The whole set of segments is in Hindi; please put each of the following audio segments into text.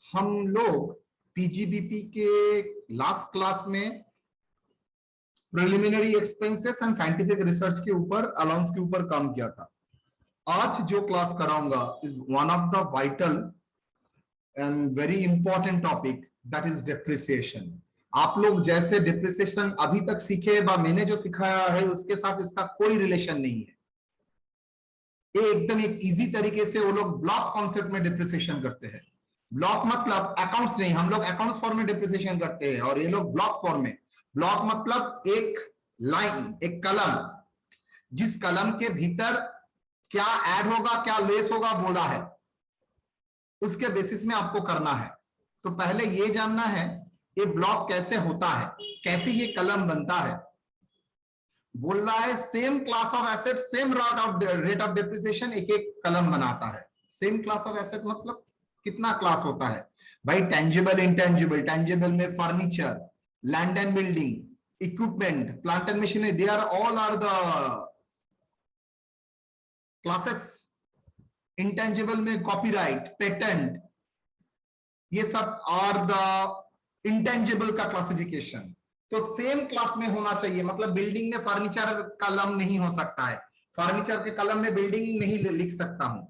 हम लोग पीजीबीपी के लास्ट क्लास में preliminary expenses and scientific research के ऊपर अलाउंस के ऊपर काम किया था। आज जो क्लास कराऊंगा is one of the vital and very important topic, that is depreciation. आप लोग जैसे डिप्रिसिएशन अभी तक सीखे बा मैंने जो सिखाया है उसके साथ इसका कोई रिलेशन नहीं है। ये एकदम एक इजी तरीके से वो लोग ब्लॉक कॉन्सेप्ट में डिप्रिसिएशन करते हैं। ब्लॉक मतलब अकाउंट्स नहीं, हम लोग अकाउंट्स फॉर्म में डिप्रिसिएशन करते हैं और ये लोग ब्लॉक फॉर्म में। ब्लॉक मतलब एक लाइन, एक कलम, जिस कलम के भीतर क्या ऐड होगा क्या लेस होगा बोला है, उसके बेसिस में आपको करना है। तो पहले ये जानना है ये ब्लॉक कैसे होता है, कैसे ये कलम बनता है। बोल रहा है same class of asset same rate of depreciation एक एक कलम बनाता है। सेम क्लास ऑफ एसेट मतलब कितना क्लास होता है भाई? Tangible, intangible. टेंजिबल में furniture, land and building, equipment, plant and machinery, they are all are the classes. Intangible में कॉपीराइट, पेटेंट, ये सब आर द इंटेंजिबल का क्लासिफिकेशन। तो सेम क्लास में होना चाहिए। मतलब बिल्डिंग में फर्नीचर कलम नहीं हो सकता है, फर्नीचर के कलम में बिल्डिंग नहीं लिख सकता हूं।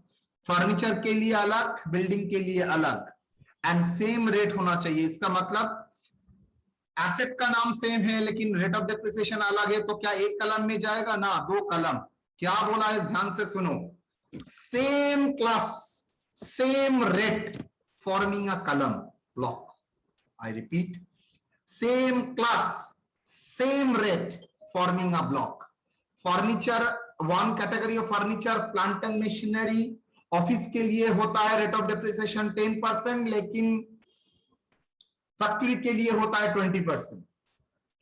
फर्नीचर के लिए अलग, बिल्डिंग के लिए अलग, एंड सेम रेट होना चाहिए। इसका मतलब एसेट का नाम सेम है लेकिन रेट ऑफ डिप्रिसिएशन अलग है, तो क्या एक कलम में जाएगा? ना, दो कलम। क्या बोला है ध्यान से सुनो, same class same rate forming a column block. I repeat, same class same rate forming a block. Furniture, one category of furniture, plant and machinery, office के लिए होता है रेट ऑफ डिप्रिसिएशन 10%, लेकिन फैक्ट्री के लिए होता है 20%।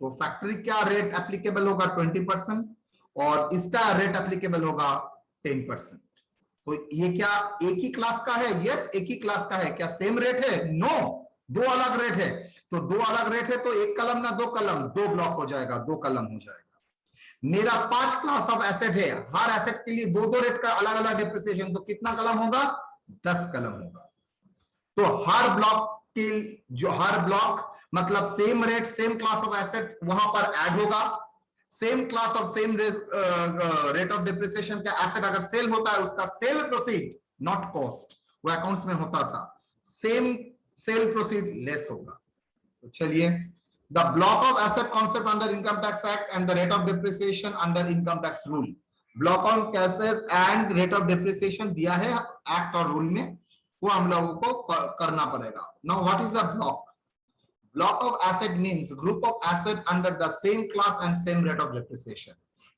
तो फैक्ट्री का रेट एप्लीकेबल होगा 20% और इसका रेट एप्लीकेबल होगा 10%। तो ये क्या एक ही क्लास का है? यस, एक ही क्लास का है। क्या सेम रेट है? नो, दो अलग रेट है। तो दो अलग रेट है तो एक कलम ना दो कलम, दो ब्लॉक हो जाएगा, दो कलम हो जाएगा। मेरा 5 क्लास ऑफ एसेट है, हर एसेट के लिए दो दो रेट का अलग अलग डिप्रिसिएशन, तो कितना कलम होगा? 10 कलम होगा। तो हर ब्लॉक के जो हर ब्लॉक मतलब same rate same class of asset वहां पर ऐड होगा। Same class of same rate of depreciation का एसेट अगर सेल होता है उसका सेल प्रोसीड नॉट कॉस्ट, वो अकाउंट्स में होता था। सेम सेल प्रोसीड लेस होगा। तो चलिए, the block of asset concept under income tax act and the rate of depreciation under income tax rule. Block of asset and rate of depreciation दिया है एक्ट और रूल में, वो हम लोगों को करना पड़ेगा। Now what is a block? Block of asset means group of asset under the same class and same rate of depreciation.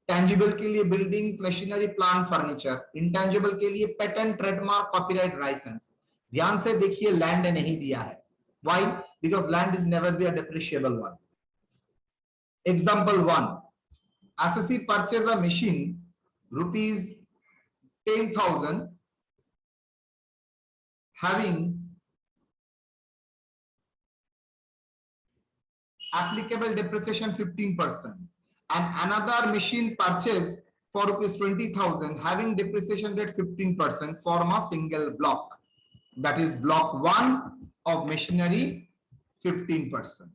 Tangible के लिए building, machinery, plant, furniture. Intangible के लिए पेटेंट, ट्रेडमार्क, कॉपीराइट, लाइसेंस। ध्यान से देखिए, लैंड नहीं दिया है। Why? Because land is never be a depreciable one. Example 1, assessee purchase a machine rupees 10,000 having applicable depreciation 15%, and another machine purchase for rupees 20,000 having depreciation rate 15%, form a single block. That is block 1 of machinery 15%.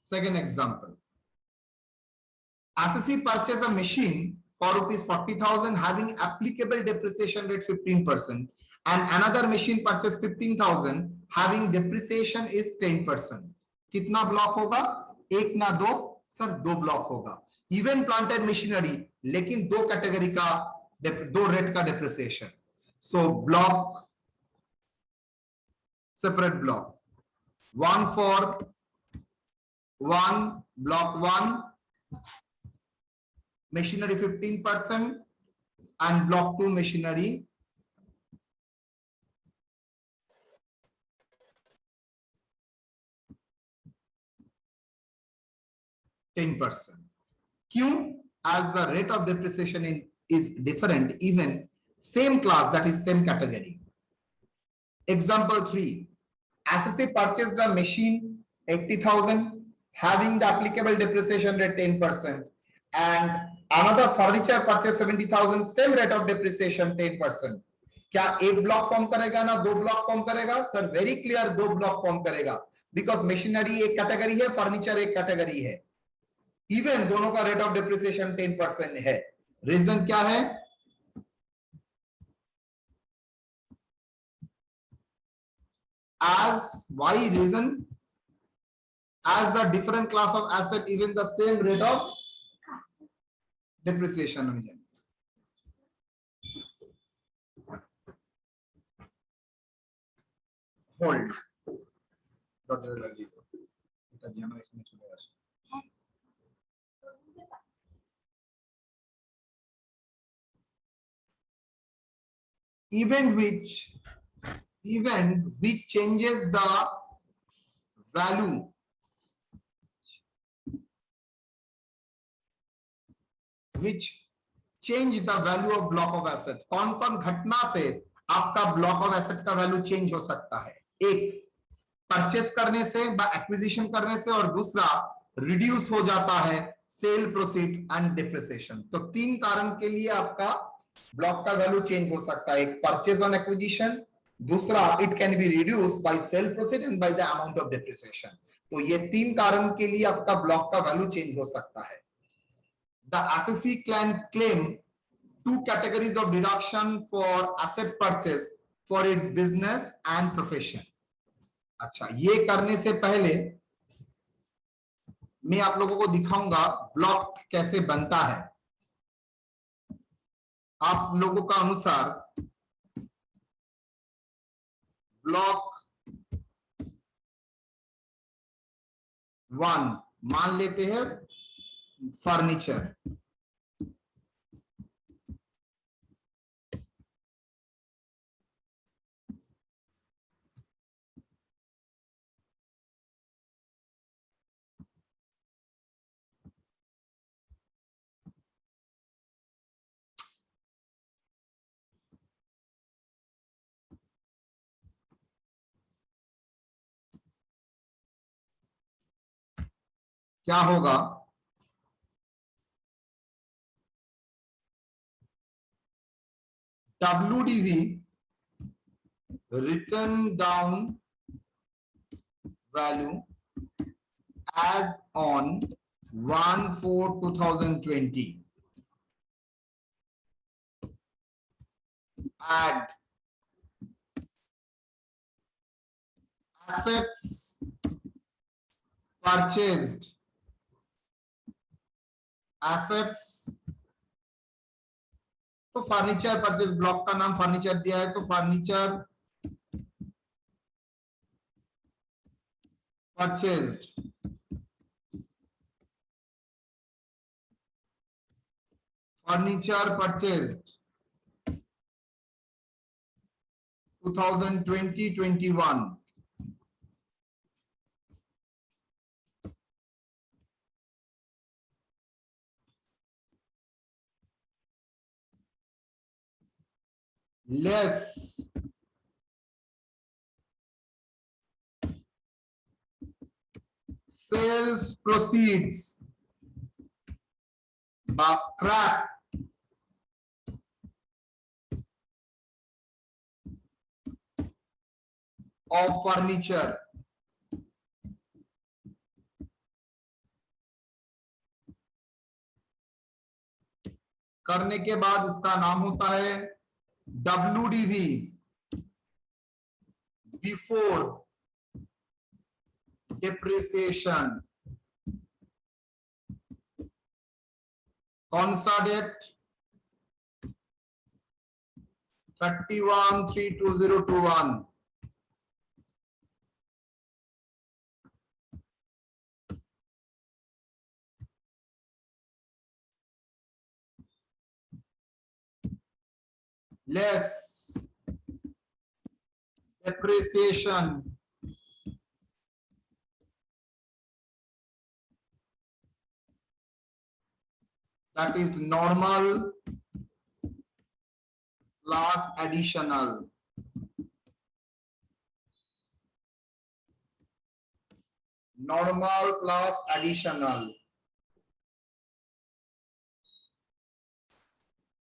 Second example, assessee purchase a machine for rupees 40,000 having applicable depreciation rate 15%, and another machine purchase 15,000 having depreciation is 10%. कितना ब्लॉक होगा? एक ना दो सर, दो ब्लॉक होगा। इवन प्लांट एंड मशीनरी, लेकिन दो कैटेगरी का, दो रेट का depreciation. So block, separate block, one for one block 1 machinery 15% and block 2 machinery 10%. क्यों? as the rate of depreciation is different, even same class, that is same category. Example 3, assessee purchased a machine 80,000 having the applicable depreciation rate 10%, and another furniture purchase 70,000, same rate of depreciation 10%. क्या एक ब्लॉक फॉर्म करेगा ना दो ब्लॉक फॉर्म करेगा? सर वेरी क्लियर, दो ब्लॉक फॉर्म करेगा, बिकॉज मशीनरी एक कैटेगरी है, फर्नीचर एक कैटेगरी है। इवन दोनों का रेट ऑफ डिप्रिसिएशन 10% है। रीजन क्या है? as why reason? As the different class of asset, even the same rate of depreciation हो जाए। होल्ड डॉटर लगी এটা যেন এখানে চলে আসে। event which changes the value which change the value of block of asset। कौन कौन घटना से आपका ब्लॉक ऑफ एसेट का वैल्यू चेंज हो सकता है? एक परचेस करने से, एक्विजिशन करने से, और दूसरा रिड्यूस हो जाता है सेल प्रोसीड एंड डिप्रिसिएशन। तो तीन कारण के लिए आपका ब्लॉक का वैल्यू चेंज हो सकता है। एक परचेज ऑन एक्विजिशन, दूसरा it can be reduce by cell proceed and by the amount of depreciation. तो ये तीन कारण के लिए आपका ब्लॉक का वैल्यू चेंज हो सकता है। The assessee can claim two categories of deduction for asset purchase for its business and profession। अच्छा, ये करने से पहले मैं आप लोगों को दिखाऊंगा ब्लॉक कैसे बनता है। आप लोगों का अनुसार ब्लॉक 1 मान लेते हैं फर्नीचर। क्या होगा? WDV written down value as on 1/4/2020 add assets purchased, assets, तो फर्नीचर परचेज, ब्लॉक का नाम फर्नीचर दिया है तो furniture purchased, furniture purchased 2020-21 less sales proceeds by scrap of furniture करने के बाद इसका नाम होता है WDV बिफोर डिप्रिसिएशन। कौन सा date? 31/3/2021। less depreciation that is normal plus additional, normal plus additional,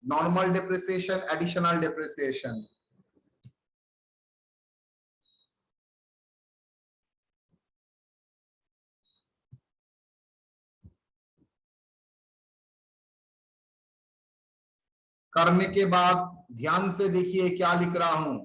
normal depreciation, additional depreciation। करने के बाद ध्यान से देखिए क्या लिख रहा हूं,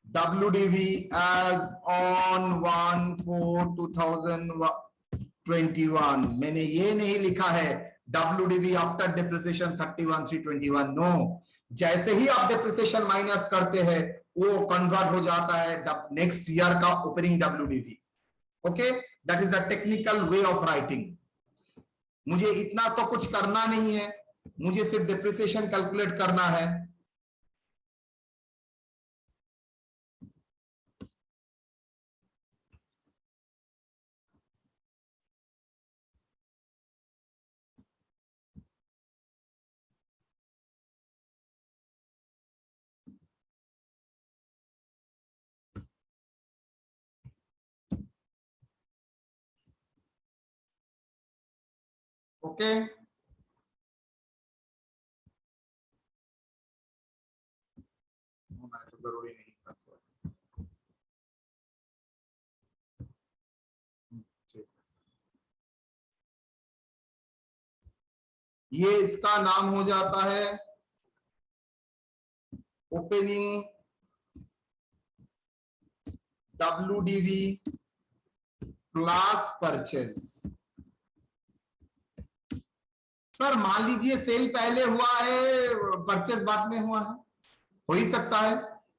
WDV as on 1/4/2021। मैंने ये नहीं लिखा है WDV आफ्टर डिप्रिसिएशन 31,321, नो। जैसे ही आप डिप्रिसिएशन माइनस करते हैं वो कन्वर्ट हो जाता है नेक्स्ट ईयर का opening WDV। Okay, that is a technical way of writing. मुझे इतना तो कुछ करना नहीं है, मुझे सिर्फ डिप्रिसिएशन कैलकुलेट करना है। ओके, तो जरूरी नहीं था सर। ये इसका नाम हो जाता है opening WDV class purchase. Sir मान लीजिए सेल पहले हुआ है, परचेज बाद में हुआ है, हो ही सकता है,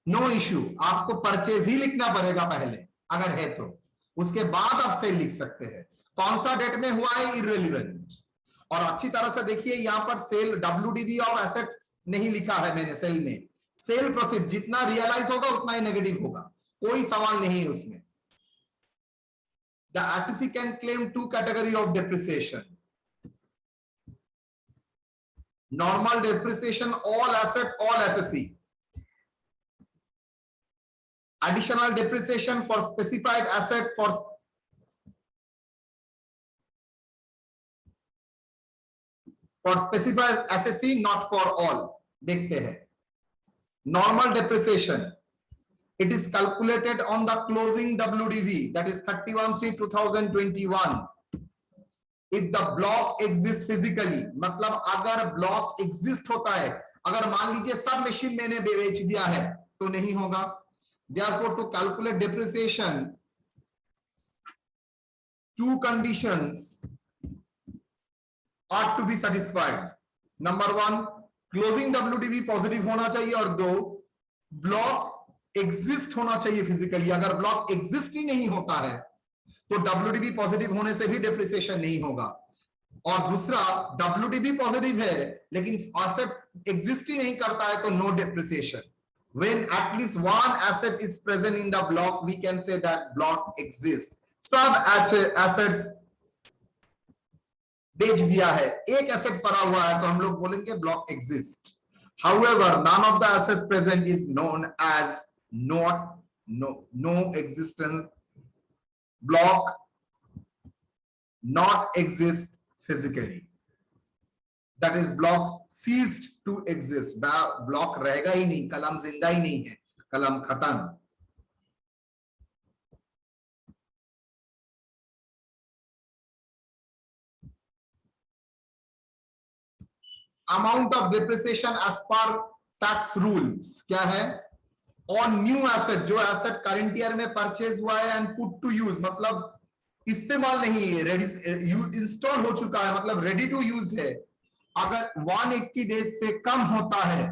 नो इश्यू। आपको परचेज ही लिखना पड़ेगा पहले अगर है तो, उसके बाद आप सेल लिख सकते हैं। कौन सा डेट में हुआ है इररिलेवेंट। और अच्छी तरह से देखिए यहां पर सेल WDV ऑफ एसेट नहीं लिखा है मैंने सेल में। सेल प्रोसीड जितना रियलाइज होगा उतना ही नेगेटिव होगा, कोई सवाल नहीं है उसमें। The SSC can claim two category of depreciation, normal depreciation all asset all SSC, additional depreciation for specified asset for specified SSC, not for all। देखते हैं normal depreciation, it is calculated on the closing WDV, that is 31/3/2021। if the block exists physically, मतलब अगर ब्लॉक एग्जिस्ट होता है, अगर मान लीजिए सब मशीन मैंने बेच दिया है तो नहीं होगा। therefore to calculate depreciation, two conditions ought to be satisfied। number one, closing WDV positive होना चाहिए, और दो, ब्लॉक एग्जिस्ट होना चाहिए फिजिकली। अगर ब्लॉक एग्जिस्ट ही नहीं होता है तो WDV पॉजिटिव होने से भी डिप्रिसिएशन नहीं होगा। और दूसरा, WDV पॉजिटिव है लेकिन एसेट एग्जिस्ट ही नहीं करता है तो no depreciation. when at least one asset is present in the block, we can say that block exists। सब assets बेच दिया है, एक एसेट पड़ा हुआ है तो हम लोग बोलेंगे block exist. however none of the asset present is known as no existence block not exist physically, that is block ceased to exist। Block रहेगा ही नहीं, कलम जिंदा ही नहीं है, कलम खत्म। Amount of depreciation as per tax rules क्या है, ऑन न्यू एसेट, जो एसेट करंट ईयर में परचेज हुआ है एंड पुट टू यूज, मतलब इस्तेमाल नहीं है, रेडी इंस्टॉल हो चुका है, मतलब रेडी टू यूज है। अगर 180 डेज से कम होता है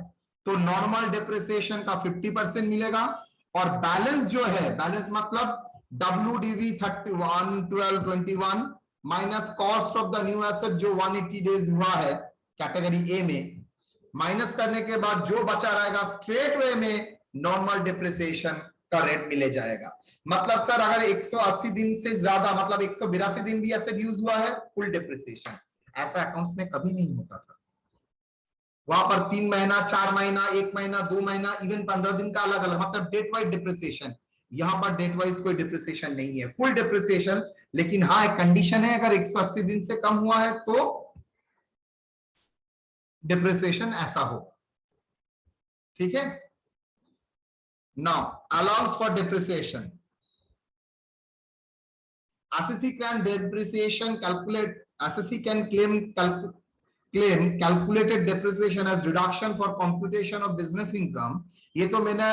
तो नॉर्मल डिप्रिसिएशन का 50% मिलेगा, और बैलेंस जो है, बैलेंस मतलब WDV 31/12/21 minus cost of the new asset जो 180 डेज हुआ है कैटेगरी ए में, माइनस करने के बाद जो बचा रहेगा स्ट्रेट वे में नॉर्मल डिप्रिसिएशन का रेट मिले जाएगा। मतलब सर अगर 180 दिन से ज्यादा, मतलब 182 दिन भी एसेट यूज हुआ है, फुल डिप्रिसिएशन। ऐसा अकाउंट्स में कभी नहीं होता था, वहां पर 3 महीना, 4 महीना, 1 महीना, 2 महीना, इवन 15 दिन का अलग अलग, मतलब डेट वाइज डिप्रिसिएशन। यहां पर डेट वाइज कोई डिप्रिसिएशन नहीं है, फुल डिप्रिसिएशन। लेकिन हाँ एक कंडीशन है, अगर 180 दिन से कम हुआ है तो डिप्रिसिएशन ऐसा होगा, ठीक है। Now allowance for depreciation, assessee can depreciation calculate, assessee can claim claim calculated depreciation as reduction for computation of business income, ये तो मैंने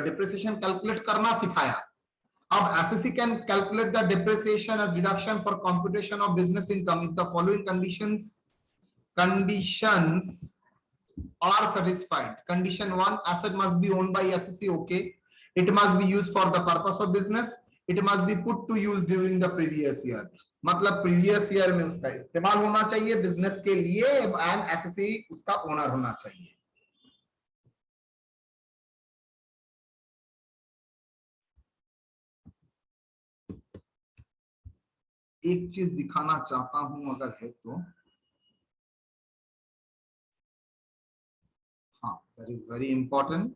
depreciation calculate करना सिखाया. अब SSC can calculate the depreciation as reduction for computation of business income if the following conditions are satisfied. Condition 1, asset must be owned by SSC. Okay. It must be used for the purpose of business. It must be put to use during the previous year. मतलब previous year में उसका इस्तेमाल होना चाहिए बिजनेस के लिए एंड SSC उसका ओनर होना चाहिए. एक चीज दिखाना चाहता हूं अगर है तो, हाँ, that is very important.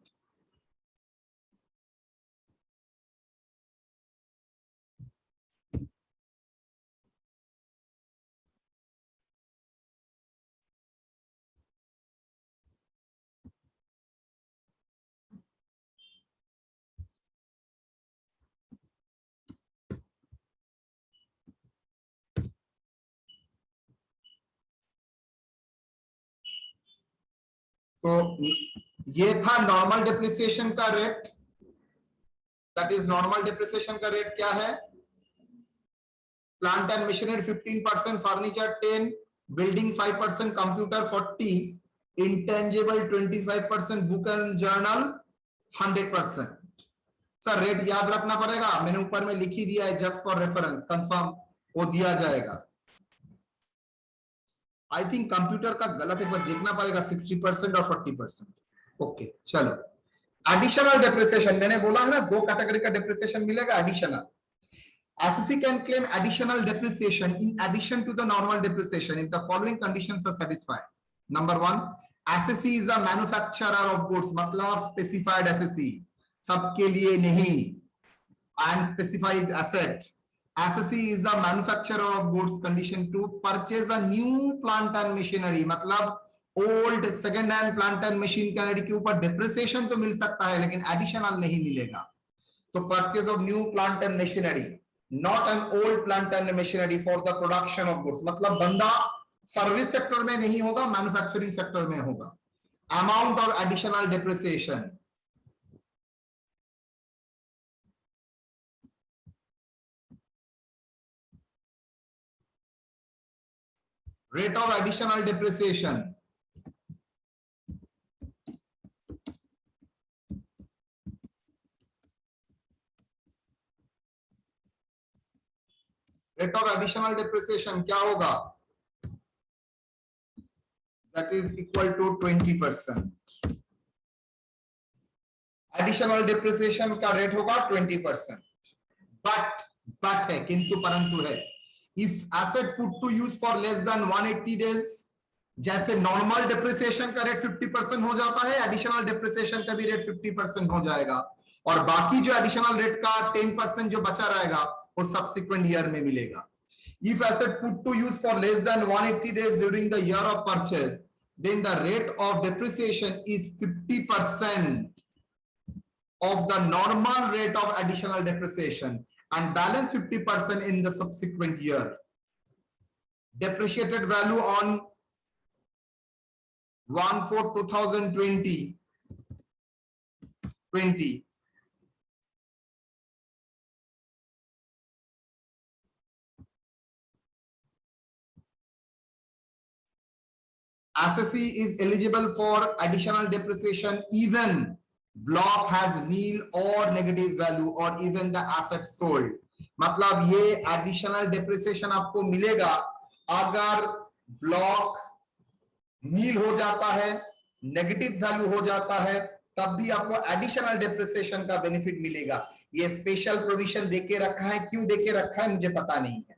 तो ये था नॉर्मल डिप्रिसिएशन का rate. That is normal depreciation का रेट क्या है? Plant and machinery 15%, furniture 10, building 5%, computer 40, intangible 25%, book and journal 100%. Sir rate याद रखना पड़ेगा, मैंने ऊपर में लिख ही दिया है जस्ट फॉर रेफरेंस, कंफर्म वो दिया जाएगा. आई थिंक कंप्यूटर का गलत एक बार देखना पड़ेगा, 60% और 40%. ओके चलो, एडिशनल डिप्रिसिएशन मैंने बोला है ना, दो कैटेगरी का डिप्रिसिएशन मिलेगा additional. SSC can claim additional depreciation in addition to the normal depreciation if the following conditions are satisfied. Number 1, SSC is a manufacturer of goods, मतलब specified SSC, सबके लिए नहीं. And specified asset, SSC is the manufacturer of goods. Condition 2, purchase a new plant and machinery, मतलब old second hand plant and machinery के ऊपर depreciation तो मिल सकता है लेकिन additional नहीं मिलेगा. तो purchase of new plant and machinery, not an old plant and machinery for the production of goods, मतलब बंदा सर्विस सेक्टर में नहीं होगा, मैन्युफैक्चरिंग सेक्टर में होगा. अमाउंट और additional depreciation, rate of additional depreciation, rate of additional depreciation क्या होगा? That is equal to 20%. Additional depreciation का रेट होगा 20%. बट है, किंतु परंतु है, if asset put to use for less than 180 days, जैसे नॉर्मल डिप्रिसिएशन का रेट 50% हो जाता है, एडिशनल डिप्रिसिएशन का भी रेट 50% हो जाएगा, और बाकी जो एडिशनल रेट का 10% जो बचा रहेगा वो सब्सिक्वेंट ईयर में मिलेगा. If asset put to use for less than 180 days during the year of purchase, then the rate of depreciation is 50% of the normal rate of additional depreciation and balance 50% in the subsequent year. Depreciated value on 1/4/2020 SSC is eligible for additional depreciation even block has nil or negative value or even the asset sold. मतलब ये additional depreciation आपको मिलेगा अगर ब्लॉक नील हो जाता है, नेगेटिव वैल्यू हो जाता है, तब भी आपको एडिशनल डिप्रिसिएशन का बेनिफिट मिलेगा. ये स्पेशल प्रोविजन देके रखा है, क्यों देके रखा है मुझे पता नहीं है.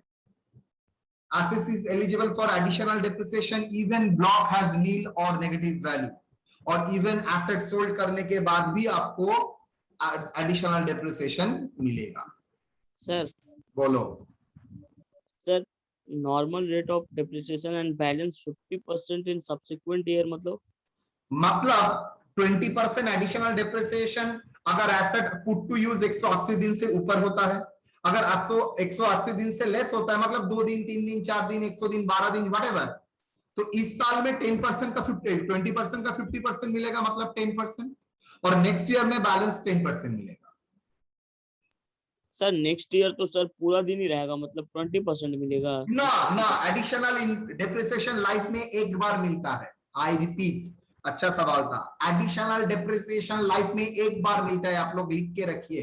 SSC is eligible for additional depreciation even block has nil or negative value, और even asset sold करने के बाद भी आपको additional depreciation मिलेगा. सर बोलो. Sir, normal rate of depreciation and balance 50% in subsequent year, मतलब 20% एडिशनल डिप्रिसिएशन अगर एसेट पुट टू यूज 180 दिन से ऊपर होता है, अगर 180 दिन से लेस होता है, मतलब 2 दिन, 3 दिन, 4 दिन, 100 दिन, 12 दिन, वट, तो इस साल में 10% का 20% का 50% मिलेगा, मतलब 10%, और नेक्स्ट ईयर में बैलेंस 10% मिलेगा। सर नेक्स्ट ईयर तो सर पूरा दिन ही रहेगा, मतलब 20% मिलेगा। ना ना, एडिशनल डेप्रिसिएशन लाइफ में एक बार मिलता है। आई रिपीट, अच्छा सवाल था। एडिशनल डेप्रिसिएशन लाइफ में एक बार मिलता है, आप लोग लिख के रखिए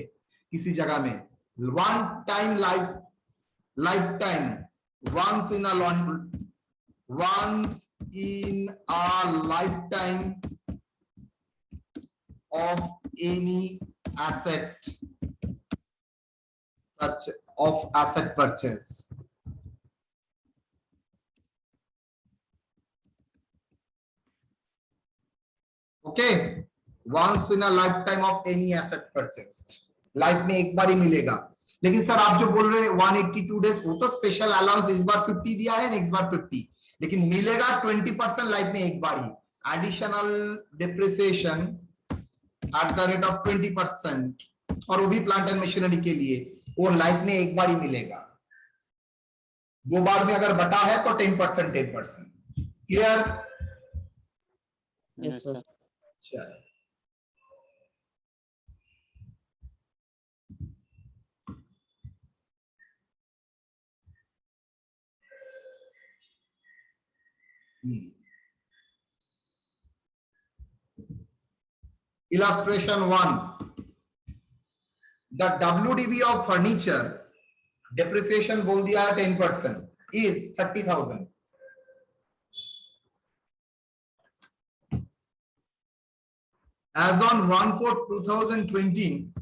किसी जगह में। One time life time, once in a life time of any asset purchase. Okay, once in a lifetime of any asset purchased. Life में एक बार ही मिलेगा। लेकिन सर आप जो बोल रहे हैं 182 डेज, वो तो स्पेशल अलाउंस, इस बार 50 दिया है, नेक्स्ट बार 50, लेकिन मिलेगा 20% लाइफ में एक बार ही। Additional depreciation at the rate of 20%, और वो भी प्लांट एंड मशीनरी के लिए, वो लाइफ में एक बार ही मिलेगा। 2 बार में अगर बटा है तो 10%, 10%। क्लियर? Yes sir. चलो, illustration 1, the WDV of furniture depreciation बोल दिया है 10% is 30,000। As on 1/4/2020,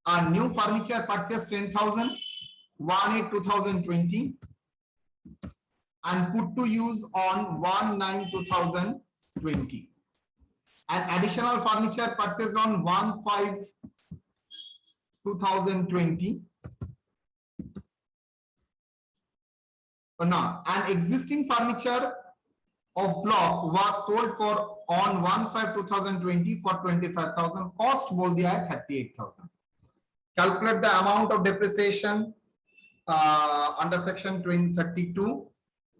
a new furniture purchased 10,000, 1/8/2020, and put to use on 1/9/2020. And additional furniture purchased on 1/5/2020. Now, an existing furniture of block was sold for on 1/5/2020 for 25,000. Cost बोल दिया है 38,000. Calculate the amount of depreciation under section 32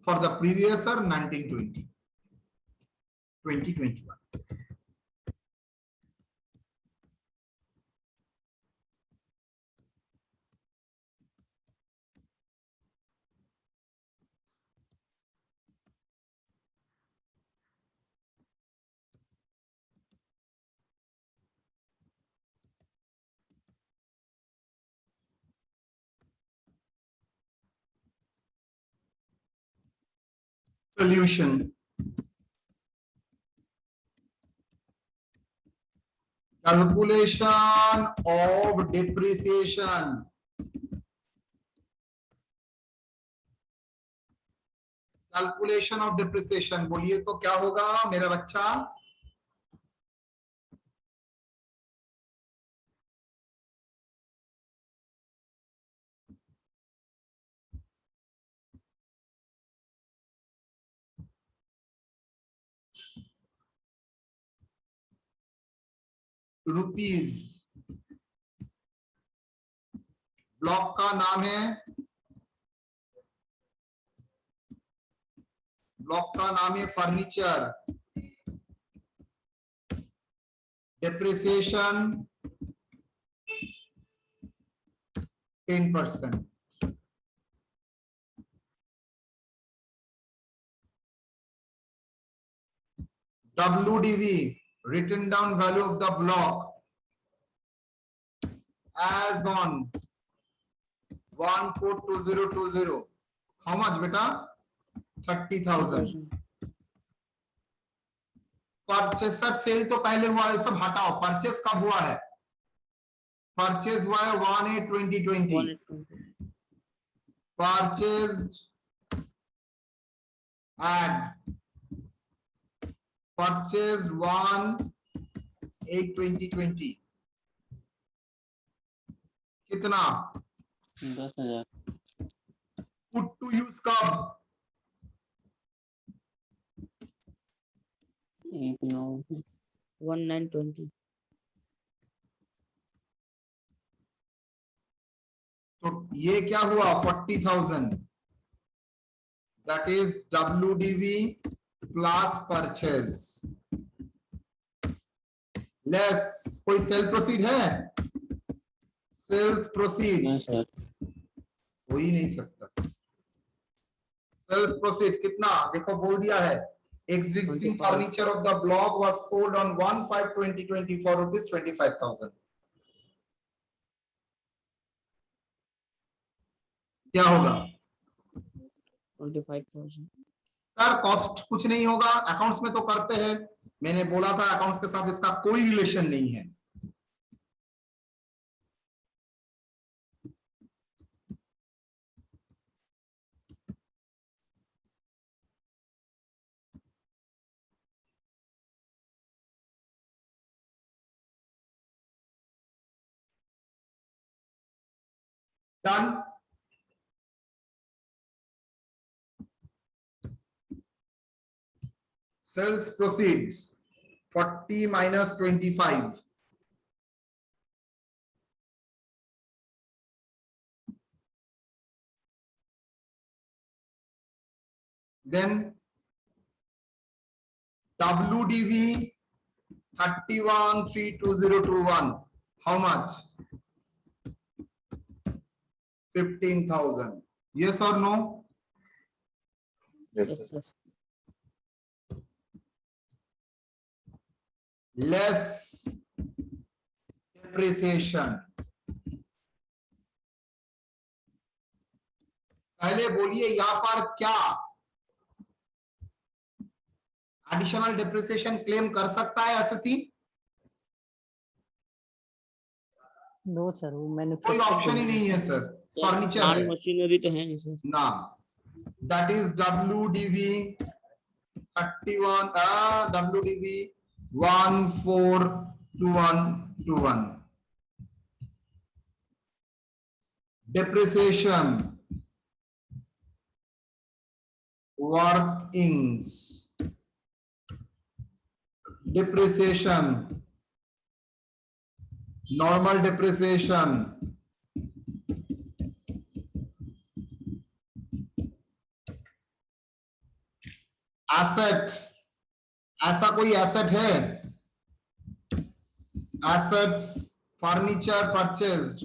for the previous year 1920, 2021. Solution. Calculation of depreciation. Calculation of depreciation बोलिए तो क्या होगा मेरा बच्चा? रुपीज। ब्लॉक का नाम है, ब्लॉक का नाम है furniture. Depreciation 10%। WDV, written down value of the block as on 1/4/2020. How much beta? 30,000. Purchase, sir sale तो पहले हुआ है, सब हटाओ। परचेस कब हुआ है? परचेस हुआ है 1/8/2020। परचेस्ड एट परचेस्ड 1/8/2020 कितना? 10,000। पुट टू यूज कब? 1920। ये क्या हुआ 40,000, that is WDV plus purchase less कोई सेल प्रोसीड है, सेल्स प्रोसीड नहीं सर। हो ही नहीं सकता। सेल्स प्रोसीड कितना देखो बोल दिया है, existing 25. furniture of the block was sold on 1/5/2020 for rupees 25,000। क्या होगा 25,000। सर? कॉस्ट कुछ नहीं होगा, अकाउंट्स में तो करते हैं, मैंने बोला था अकाउंट्स के साथ इसका कोई रिलेशन नहीं है। Done. Sales proceeds 40 minus 25, then WDV 31,32021, how much? 15,000। yes or no? Yes sir. Less depreciation, पहले बोलिए यहां पर क्या एडिशनल डिप्रिसिएशन क्लेम कर सकता है एसएससी? नो सर, वो मैंने कोई ऑप्शन ही नहीं है सर, फर्नीचर प्लांट है मशीनरी तो है नहीं सर। ना। That is WDV 31 WDV 142121 depreciation workings, depreciation, normal depreciation, asset, ऐसा कोई एसेट है? Assets furniture purchased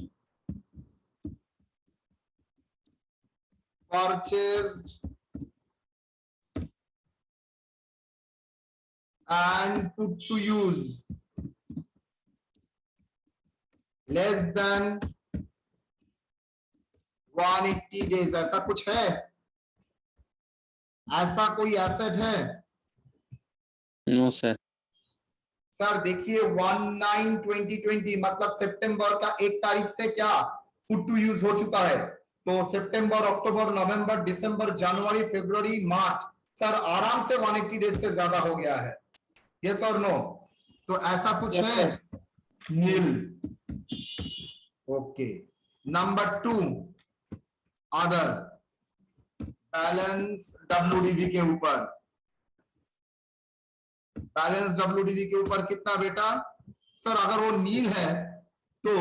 and put to use less than 180 days, ऐसा कुछ है? ऐसा कोई एसेट है? No sir. सर देखिए 19/2020 मतलब सितंबर का 1 तारीख से क्या पुट टू यूज हो चुका है, तो सितंबर, अक्टूबर, नवंबर, दिसंबर, जनवरी, फरवरी, मार्च, सर आराम से 180 डेज से ज्यादा हो गया है। यस और नो? तो ऐसा कुछ Yes, है? sir. Nil. Okay, number 2 other balance WDV के ऊपर, बैलेंस WDV के ऊपर कितना बेटा? सर अगर वो नील है तो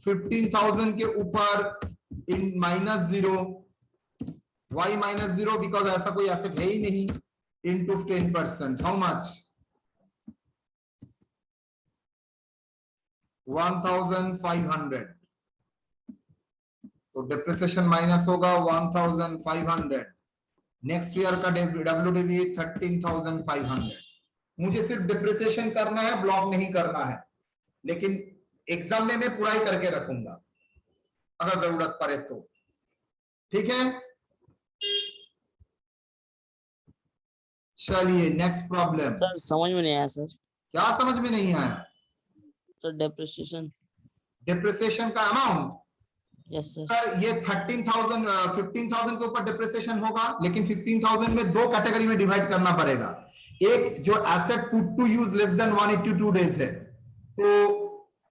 15,000 के ऊपर इन -0 y -0 बिकॉज ऐसा कोई एसेट है ही नहीं, इनटू 10%, हाउ मच? 1,500। तो डिप्रिसिएशन माइनस होगा 1,500। नेक्स्ट ईयर का WDV 13,500। मुझे सिर्फ डिप्रिसिएशन करना है, ब्लॉक नहीं करना है, लेकिन एग्जाम में मैं पूरा ही करके रखूंगा अगर जरूरत पड़े तो। ठीक है, चलिए नेक्स्ट प्रॉब्लम। सर समझ में नहीं आया सर। क्या समझ में नहीं आया? Sir depreciation. डिप्रिसिएशन का अमाउंट? Yes sir. सर ये 13,000 15,000 के ऊपर डिप्रिसिएशन होगा, लेकिन 15,000 में दो कैटेगरी में डिवाइड करना पड़ेगा। एक जो asset put to use less than 182 days है, तो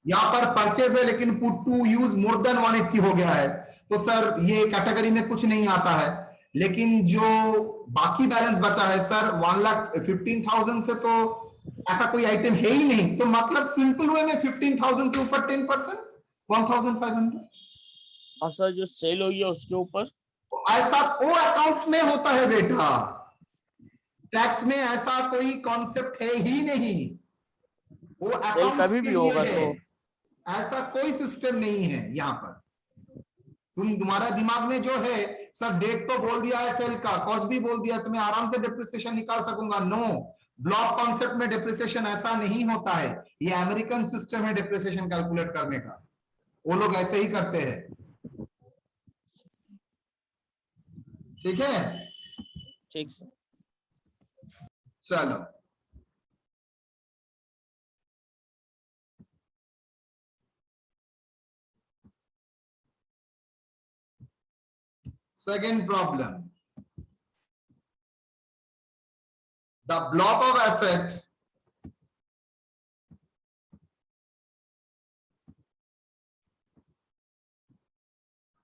यहां पर परचेज है लेकिन put to use more than 180 हो गया है, तो सर ये कैटेगरी में कुछ नहीं आता है। लेकिन जो बाकी बैलेंस बचा है सर 1,15,000 से तो ऐसा कोई आइटम है ही नहीं, तो मतलब सिंपल वे में 15,000 के ऊपर 10%, 1,500। और सर जो सेल हुई है उसके ऊपर ऐसा वो अकाउंट्स में होता है बेटा, टैक्स में ऐसा कोई कॉन्सेप्ट है ही नहीं, वो सेल अकाउंट्स कभी के भी लिए होगा है, तो ऐसा कोई सिस्टम नहीं है यहाँ पर। तुम्हारा दिमाग में जो है सर डेट तो बोल दिया है, सेल का कॉस्ट भी बोल दिया, तो मैं आराम से डिप्रिसिएशन निकाल सकूंगा। नो, ब्लॉक कॉन्सेप्ट में डिप्रिसिएशन ऐसा नहीं होता है, ये अमेरिकन सिस्टम है डिप्रिसिएशन कैलकुलेट करने का, वो लोग ऐसे ही करते हैं। ठीक है, ठीक सर। चलो second problem. The block of asset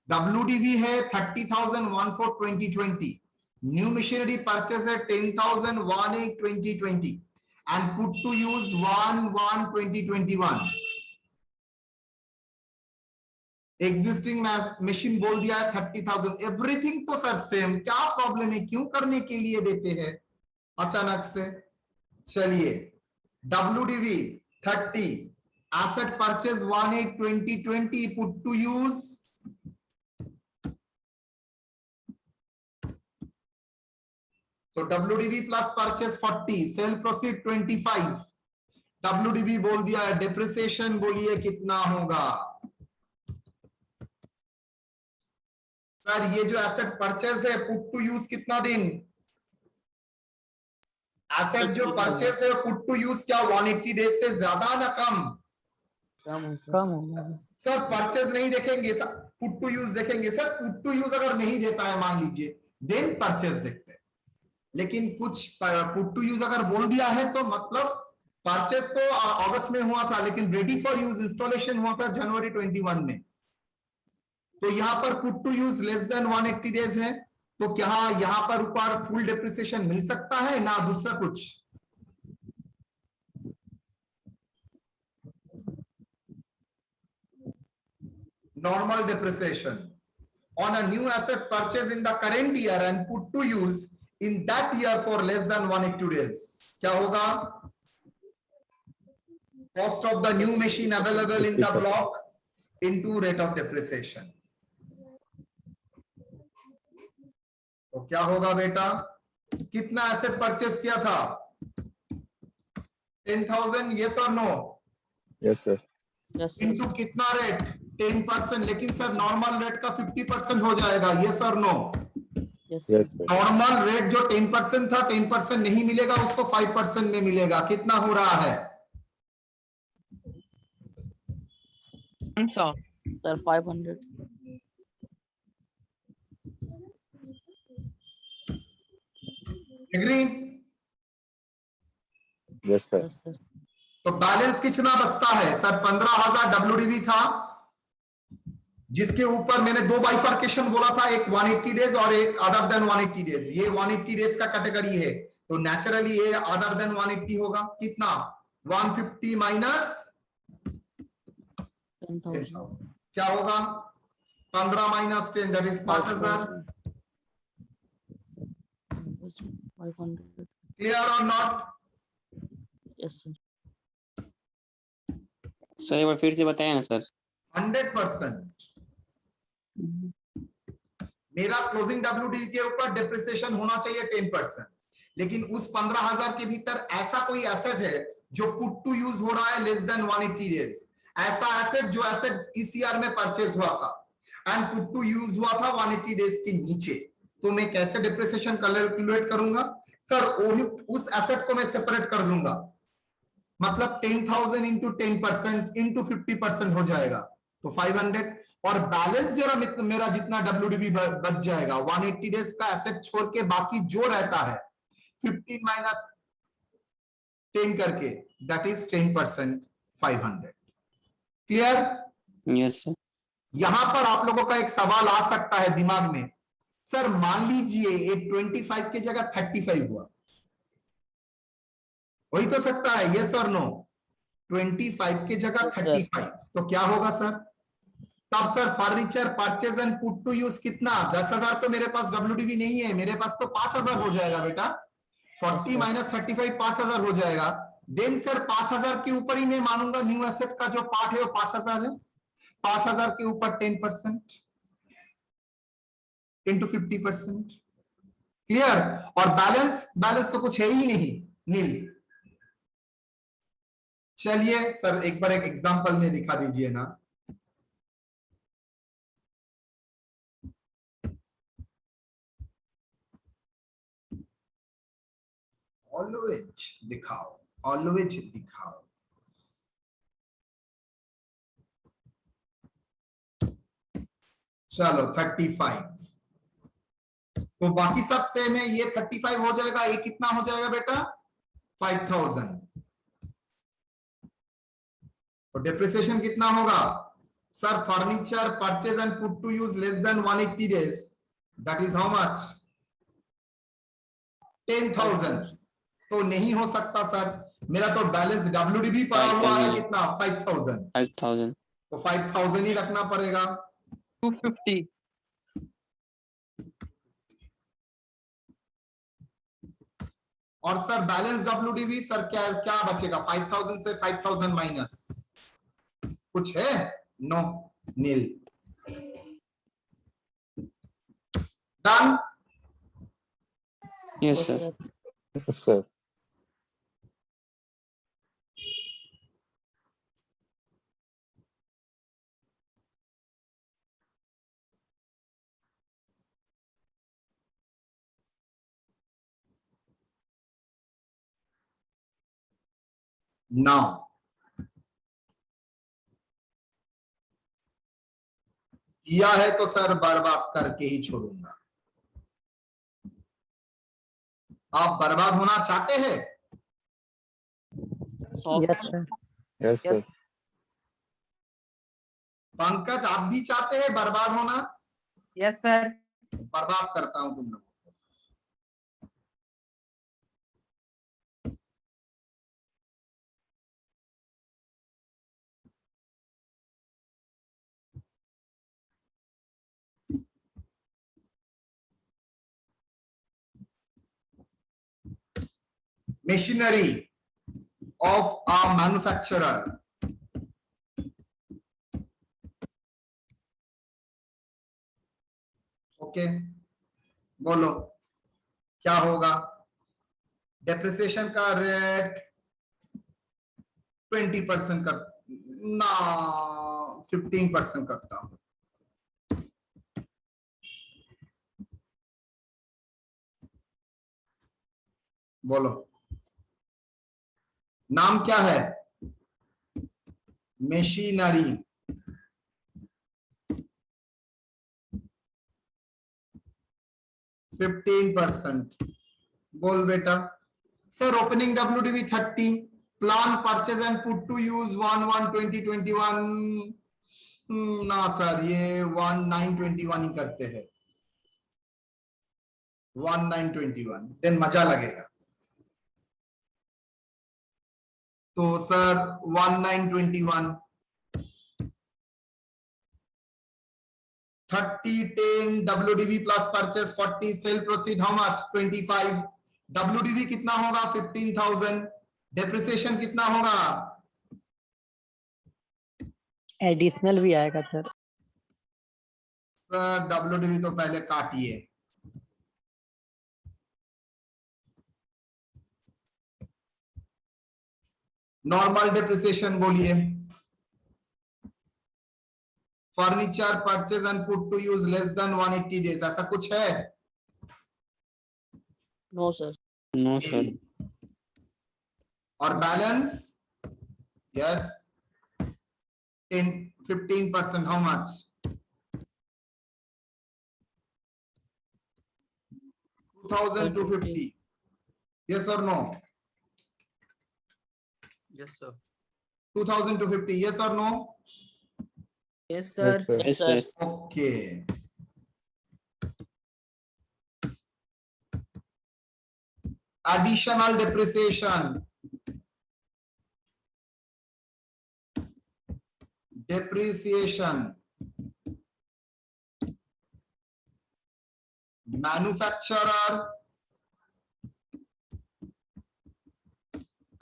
WDV है 30,001 for 2020, न्यू मशीनरी परचेस है 10,001 2020 and put to use 1/1/2021। Existing machine बोल दिया है 30,000, एवरीथिंग तो सर सेम, क्या प्रॉब्लम है, क्यों करने के लिए देते हैं अचानक से। चलिए WDV 30, asset purchase 1/8/2020, put to use तो WDV plus purchase 40, sale proceed 25, WDV बोल दिया है, डिप्रिसिएशन बोलिए कितना होगा। सर ये जो एसेट परचेज है पुट टू यूज कितना दिन, एसेट जो परचेज है पुट टू यूज क्या 180 डेज से ज्यादा ना कम? कम है सर। कम होगा। सर परचेज नहीं देखेंगे सर, पुट टू यूज देखेंगे। सर पुट टू यूज अगर नहीं देता है मान लीजिए, देन परचेज देखते हैं, लेकिन कुछ पुट टू यूज अगर बोल दिया है तो मतलब परचेज तो अगस्त में हुआ था, लेकिन रेडी फॉर यूज इंस्टॉलेशन हुआ था जनवरी 21 में। तो यहां पर put to use less than 180 days है, तो क्या यहां पर ऊपर फुल डिप्रिसिएशन मिल सकता है ना दूसरा कुछ? Normal depreciation on a new asset purchase in the current year and put to use in that year for less than 180 days, क्या होगा? Cost of the new machine available in the block into rate of depreciation. तो क्या होगा बेटा, कितना एसेट परचेस किया था? 10,000, यस और no? Yes sir. Yes into sir. कितना रेट? 10%, लेकिन सर नॉर्मल रेट का 50% हो जाएगा, यस और no? Yes yes sir. Sir. Normal rate जो 10% था 10% नहीं मिलेगा उसको, 5% में मिलेगा। कितना हो रहा है? Sir 500। Agree? Yes sir. Yes sir. तो बैलेंस कितना बचता है सर? 15,000 WDV था, जिसके ऊपर मैंने दो बाइफर्केशन बोला था, एक 180 डेज और एक अदर देन 180 डेज। ये 180 डेज का कैटेगरी है, तो नेचुरली ये अदर देन 180 होगा। कितना? 150 माइनस 10,000। क्या होगा? 15 माइनस 10, दैट इज 5,000। 500। क्लियर और नॉट? Yes sir. सर एक बार फिर से बताया ना सर। 100%। मेरा क्लोजिंग WDV के ऊपर डिप्रिसिएशन होना चाहिए 10%, लेकिन उस 15,000 के भीतर ऐसा कोई एसेट है जो पुट टू यूज हो रहा है लेस देन 180 डेज, ऐसा एसेट जो एसेट इस ईयर में परचेज हुआ था एंड पुट टू यूज हुआ था 180 डेज के नीचे, तो मैं कैसे डिप्रिसिएशन कैलकुलेट करूंगा सर? उस एसेट को मैं सेपरेट कर दूंगा, मतलब 10,000 इंटू 10% इंटू 50% हो जाएगा, तो 500। और बैलेंस जरा मेरा जितना WDV बच जाएगा 180 डेज का एसेट छोड़ के, बाकी जो रहता है 15 माइनस 10 करके, that is 10%, 500। Clear? Yes sir. यहां पर आप लोगों का एक सवाल आ सकता है दिमाग में, सर मान लीजिए ये 25 की जगह 35 हुआ, वही तो सकता है, यस और नो? 25 की जगह Yes, sir. 35, तो क्या होगा सर? तब sir furniture purchase and put to use कितना? 10,000 तो मेरे पास WDV नहीं है, मेरे पास तो 5,000 हो जाएगा बेटा। 40 sir. माइनस 35 5,000 हो जाएगा। देन सर 5,000 के ऊपर ही मैं मानूंगा न्यू एसेट का जो पार्ट है वो 5,000 है। 5,000 के ऊपर 10% इंटू 50%। क्लियर? और बैलेंस, बैलेंस तो कुछ है ही नहीं, नील। चलिए सर एक बार एक एग्जांपल में दिखा दीजिए ना। ऑलवेज दिखाओ, ऑलवेज दिखाओ। चलो 35, तो बाकी सब सेम है। ये 35 हो जाएगा, ये कितना हो जाएगा बेटा? 5,000। तो डिप्रिसिएशन कितना होगा sir? Furniture purchase and put to use less than 180 days, that is how much? 10,000। तो नहीं हो सकता सर, मेरा तो बैलेंस WDV पड़ा हुआ है कितना? 5,000। 5,000. तो 5,000 ही रखना पड़ेगा। 250. और सर बैलेंस WDV सर क्या क्या बचेगा? 5,000 से 5,000 माइनस कुछ है? No, nil. Done? Yes, Yes, sir. sir. Yes, sir. Now किया है तो सर बर्बाद करके ही छोड़ूंगा। आप बर्बाद होना चाहते हैं? Yes sir. Yes, sir. Yes. Pankaj आप भी चाहते हैं बर्बाद होना? Yes, sir. बर्बाद करता हूं तुम लोग। Machinery of a manufacturer. Okay, बोलो क्या होगा? डेप्रिसिएशन का रेट 20% कर ना, 15% करता हूं। बोलो नाम क्या है? मशीनरी। %15। बोल बेटा। Sir opening WDV 30, plant purchase and put to use 1/1/2021। ना सर, ये 1921 ही करते हैं। 1921 देन मजा लगेगा। तो sir 1921 30 10 WDV plus purchase 40 sale proceed how much? 25। WDV कितना होगा? 15,000। डेप्रिसिएशन कितना होगा? एडिशनल भी आएगा सर। सर WDV तो पहले काटिए। नॉर्मल डेप्रिसिएशन बोलिए। Furniture purchase and put to use less than 180 days, ऐसा कुछ है? No, sir. No, sir. और balance? Yes, 15%। How much? 2,250। Yes और नो? Yes, sir. 2,250। यस और no? Yes, sir. Yes, sir. Yes, Yes, sir. sir. Okay. Additional depreciation depreciation, manufacturer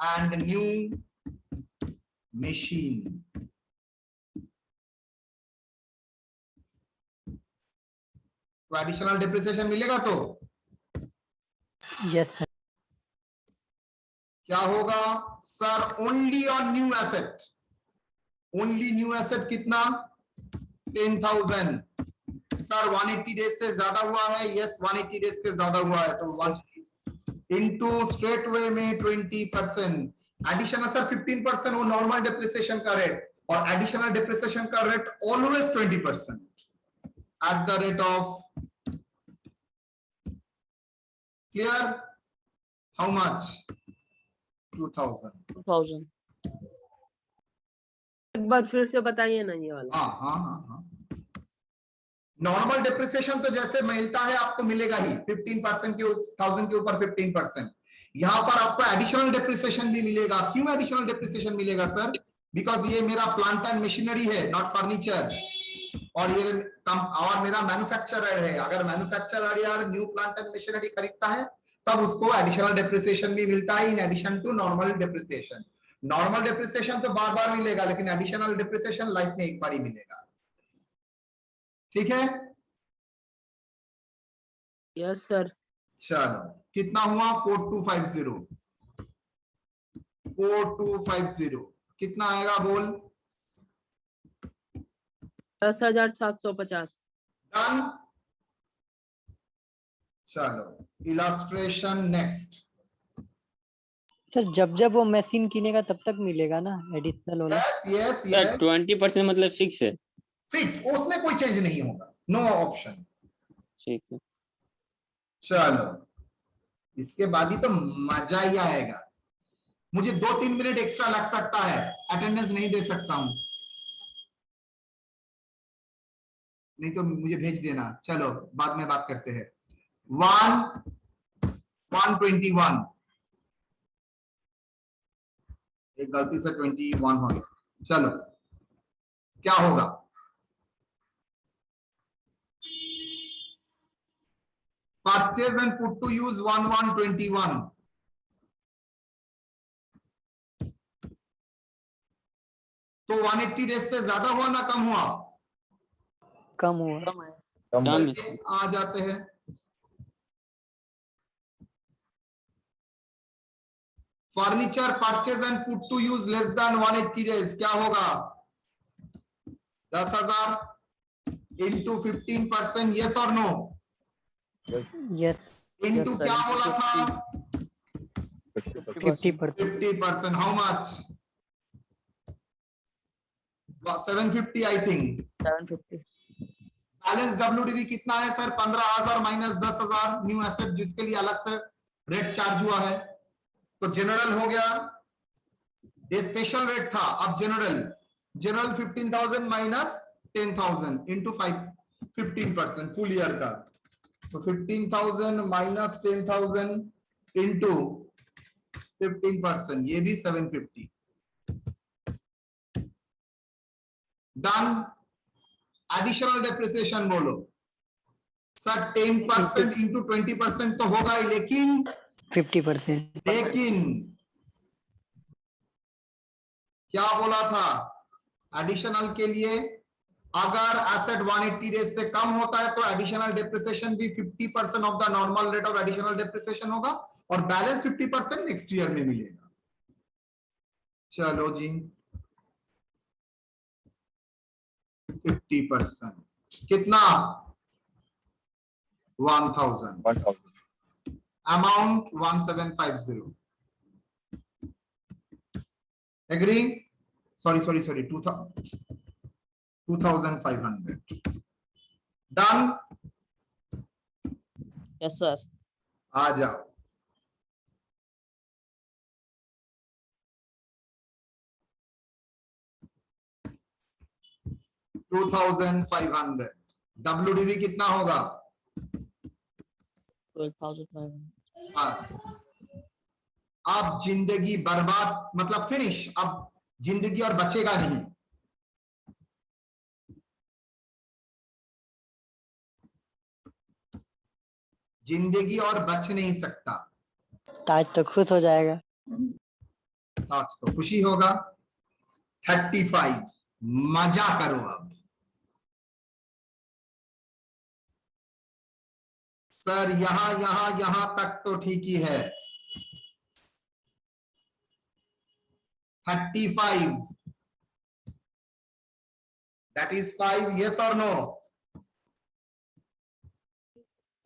and new machine. तो एडिशनल डिप्रिसिएशन मिलेगा तो यस सर। क्या होगा sir? Only on new asset, only new asset कितना? 10,000। सर 180 डेज से ज्यादा हुआ है? यस 180 डेज से ज्यादा हुआ है, तो 1 इंटू स्ट्रेट वे में 20%। एडिशनल सर 15% वो नॉर्मल डिप्रिसिएशन का रेट, और एडिशनल डिप्रिसिएशन का rate always 20% eight the rate of, clear? How much? 2000। 2000। एक बार फिर से बताइए ना ये वाला। हाँ हाँ हाँ हाँ। नॉर्मल डिप्रिसिएशन तो जैसे मिलता है आपको मिलेगा ही 15% के 1000 के ऊपर 15%। यहां पर आपको एडिशनल डिप्रिसिएशन भी मिलेगा। क्यों एडिशनल डिप्रिसिएशन मिलेगा सर? बिकॉज ये मेरा प्लांट एंड मशीनरी है, नॉट फर्नीचर, और ये और मेरा मैन्युफैक्चरर है। अगर मैन्युफैक्चरर यार न्यू प्लांट एंड मशीनरी खरीदता है तब उसको एडिशनल डिप्रिसिएशन भी मिलता है in addition to normal depreciation. Normal depreciation तो बार बार मिलेगा, लेकिन एडिशनल डिप्रिसिएशन लाइफ में एक बार ही मिलेगा। ठीक है? Yes sir. चलो कितना हुआ? 4250। 4250 कितना आएगा बोल? 10,750। डन। चलो इलस्ट्रेशन नेक्स्ट। सर जब जब वो मशीन किनेगा तब तक मिलेगा ना एडिशनल वाला? यस यस सर यस 20% मतलब फिक्स है? फिक्स, उसमें कोई चेंज नहीं होगा, नो ऑप्शन। ठीक है। चलो इसके बाद ही तो मजा ही आएगा। मुझे 2-3 मिनट एक्स्ट्रा लग सकता है, अटेंडेंस नहीं दे सकता हूं, नहीं तो मुझे भेज देना। चलो बाद में बात करते हैं। 121 एक गलती से 21 हो गया। चलो क्या होगा? Purchase and put to use 1121। तो 180 डेज से ज्यादा हुआ ना कम हुआ? कम हुआ। कम है। कम कम है। चलिए, आ जाते हैं। Furniture purchase and put to use less than 180 days क्या होगा? 10,000 इंटू 15%, यस और no? Yes. Into Yes, sir. क्या बोला था? 50%। 50%। How much? 750 I think. 750। Balance WDV कितना है सर? 15,000 माइनस 10,000 न्यू एसेट, जिसके लिए अलग से रेट चार्ज हुआ है। तो जनरल हो गया, ये स्पेशल रेट था, अब general 15,000 minus 10,000 into 15% full year का। तो 15,000 माइनस 10,000 इंटू 15%, ये भी 750। डन। एडिशनल डेप्रिसिएशन बोलो सर। 10% इंटू 20% तो होगा ही, लेकिन 50%। क्या बोला था? एडिशनल के लिए अगर एसेट 180 डेज से कम होता है तो एडिशनल डेप्रिसिएशन भी 50% of the normal rate of additional depreciation होगा, और बैलेंस 50% नेक्स्ट ईयर में मिलेगा। चलो जी 50% कितना? 1,000। 1,000। Amount 1750। Agree? Sorry 2,500। Done. Yes, sir. आ जाओ। $2,500। WDV कितना होगा? 12,500। बस अब जिंदगी बर्बाद, मतलब फिनिश। अब जिंदगी और बचेगा नहीं। जिंदगी और बच नहीं सकता। ताज तो खुश हो जाएगा। आज तो खुशी होगा। 35, मजा करो अब। सर यहां तक तो ठीक ही है। 35, that is 5, yes or no?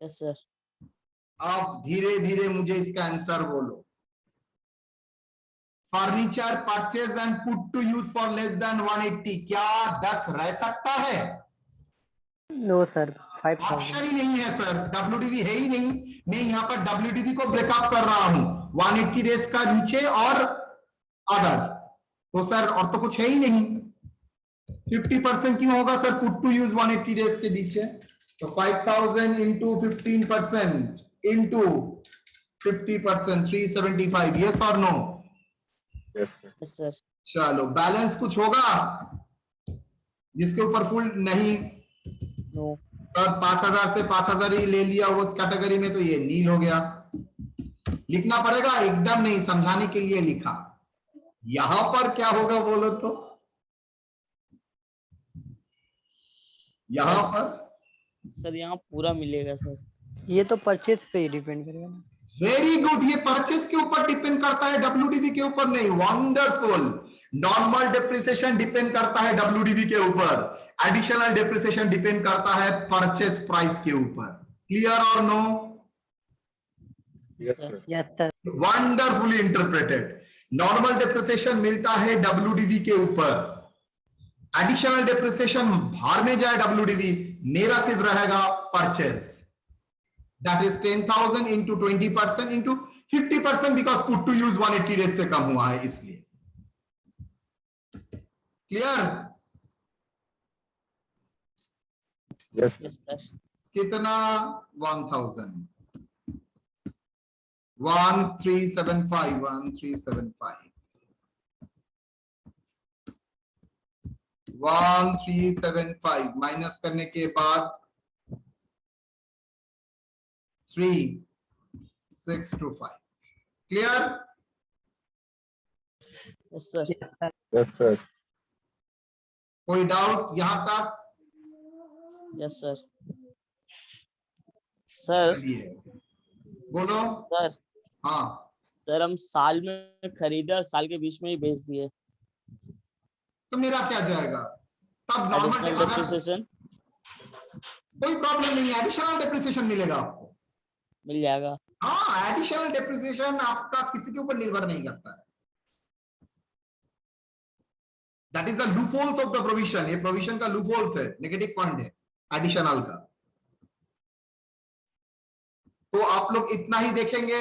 Yes, sir. आप धीरे धीरे मुझे इसका आंसर बोलो। Furniture purchase and put to use for less than 180, क्या 10 रह सकता है? No sir, option 5000। ही नहीं है सर, WDV है ही नहीं। मैं यहाँ पर WDV को ब्रेकअप कर रहा हूं 180 डेज का नीचे और अदर, तो सर और तो कुछ है ही नहीं। 50% क्यों होगा sir put to use 180 days के नीचे? तो 5000 इंटू 15% इंटू 50%, 375, यस और no? Yes, sir. Yes, sir. चलो बैलेंस कुछ होगा जिसके ऊपर फुल नहीं? No. सर 5000 से 5000 ही ले लिया उस कैटेगरी में, तो ये नील हो गया। लिखना पड़ेगा? एकदम नहीं, समझाने के लिए लिखा। यहां पर क्या होगा बोलो तो? यहां पर सर यहाँ पूरा मिलेगा सर। ये तो परचेज पे ही डिपेंड करेगा ना। वेरी गुड, ये परचेस के ऊपर डिपेंड करता है, WDV के ऊपर नहीं। वंडरफुल। नॉर्मल डेप्रिसिएशन डिपेंड करता है WDV के ऊपर, एडिशनल डेप्रिसिएशन डिपेंड करता है परचेस प्राइस के ऊपर। क्लियर और no? Yes, Sir. sir. Yes sir. Wonderfully interpreted. Normal depreciation मिलता है WDV के ऊपर, एडिशनल डेप्रिसिएशन बाहर में जाए WDV, मेरा सिर्फ रहेगा purchase. That is 10,000 into 20% into 50% because put to use 180 days से कम हुआ है इसलिए। Clear? Yes, sir. Yes, sir. कितना? 1000, 1375, 1375, 1375 माइनस करने के बाद 3625। Clear? Yes, sir. Yes, sir. कोई डाउट यहां तक? Yes, sir. सर चलिए बोलो। सर हाँ, सर हम साल में खरीदे और साल के बीच में ही बेच दिए। तो मेरा क्या जाएगा तब? एडिशनल नॉर्मल डेप्रिसिएशन कोई प्रॉब्लम नहीं है, एडिशनल डेप्रिसिएशन मिलेगा आपको। मिल जाएगा। हाँ, एडिशनल डेप्रिसिएशन आपका किसी के ऊपर निर्भर नहीं करता है। That is the loopholes of the provision. ये प्रोविजन का लूपहोल्स है, नेगेटिव पॉइंट है एडिशनल का। तो आप लोग इतना ही देखेंगे